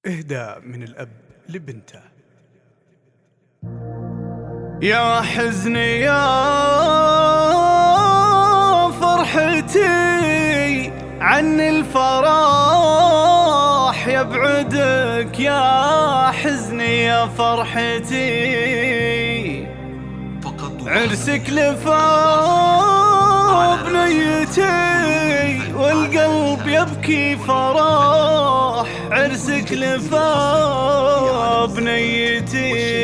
إهداء من الأب لبنته. يا حزني يا فرحتي عن الفرح يبعدك، يا حزني يا فرحتي عرسك لفا بنيتي والقلب يبكي فرح، عرسك لفا بنيتي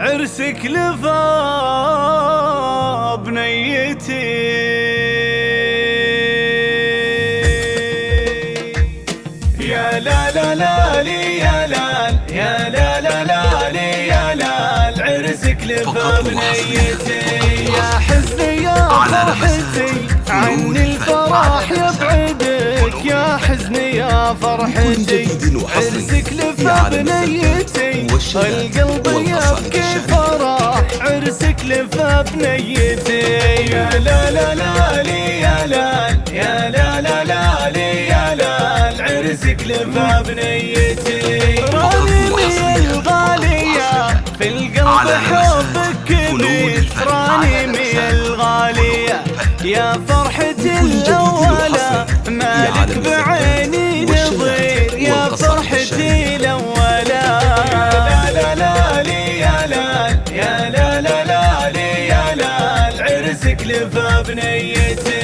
عرسك لفا بنيتي. يا لا لا لا لي يا لال، يا لا لا لا لي يا لال، عرسك لفا بنيتي. يا حزني يا فرحتي عن الفرح يبعدك، يا حزني يا فرحتي عرسك لفا بنيتي والقلب يبكي فرح، عرسك لفا بنيتي. يا لا لا لا لي يا لال، يا لا لا لا لي يا لال، عرسك لفا بنيتي. راني الغالية في القلب حبك كبير، راني الغالية يا فرحتي الأولى مالك بعيني نظير، يا فرحتي الأولى. يا لا لا لي يا لال، يا لا لا لا لي يا لال، عرسك لفا بنيتي.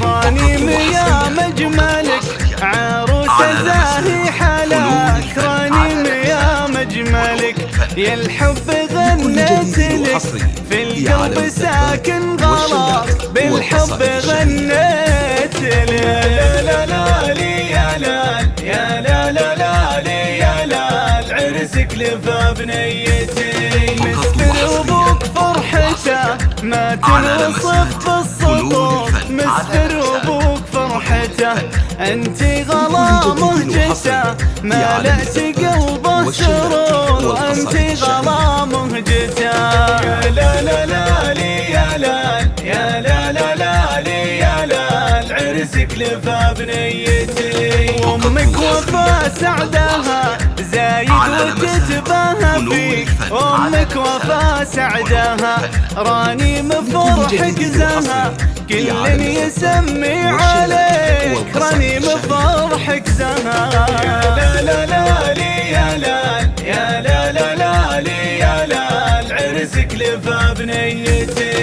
راني يا مجملك عروسة زاهي حلاك، راني يا مجملك يا الحب غنيت لك، في القلب ساكن غلاك بالحب غنيت لك. يا لا لا لي يا لال، يا لا لا لا لي يا لال، عرسك لفا بنيتي. مستر أبوك فرحته ما تنوصف بالسطور، مستر أبوك فرحته انتي غلا مهجته مالأت قلبه سرور، انتي غلا مهجته. يا لا لا لا لي يا لال، يا لا لا لا لي يا لال، عرسك لفا بنيتي. وامك وفا سعدها زايد وتتباهى فيك، امك وفا سعدها راني مفرحك زها، كل يسمي عليك راني مفرحك زها. يا لا لا لا لي يا لال، يا لا لا لا لي يا لال، عرسك لفا بنيتي.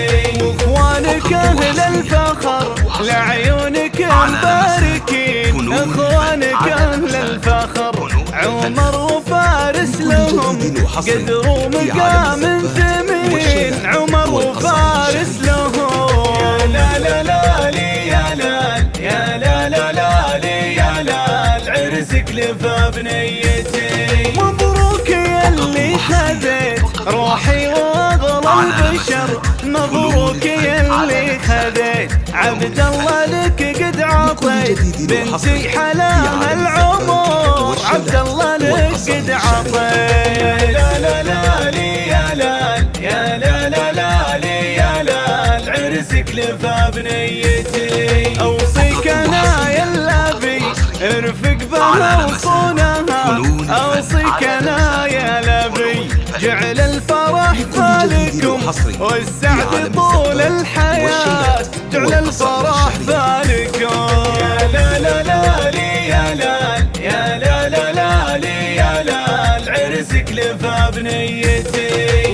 واخوانك اهل الفخر لعيونك مباركين، اخوانك اهل الفخر عمر وفارس لهم قدروا مقام ثمين، عمر وفارس لهم. يا لا لا لا لي يا لال، يا لا لا لا لي يا لال، عرسك لفا بنيتي. مبروك يا اللي خذيت روحي واغلى البشر، مبروك يا اللي خذيت عبد الله لك قد عطيت، بنتي حلاها العمر عبد الله لك قد عطيت. يا لا لا لي يا لال، يا لا لا لا لي يا لال، عرسك لفا بنيتي. اوصيك انا يا اللبي ارفق بها وصونها، اوصيك انا يا لبي جعل الفرح فالكم والسعد طول الحياة، جعل الفرح فالكم. يا لا لا لا لي يا لال، يا لا لا لا لي يا لال، عرسك لفا بنيتي.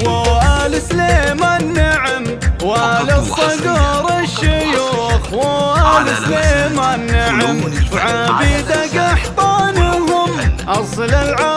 وآل سليمان نعم وآل الصقور الشيوخ، وآل سليمان نعم وعبيد قحطانهم أصل العالم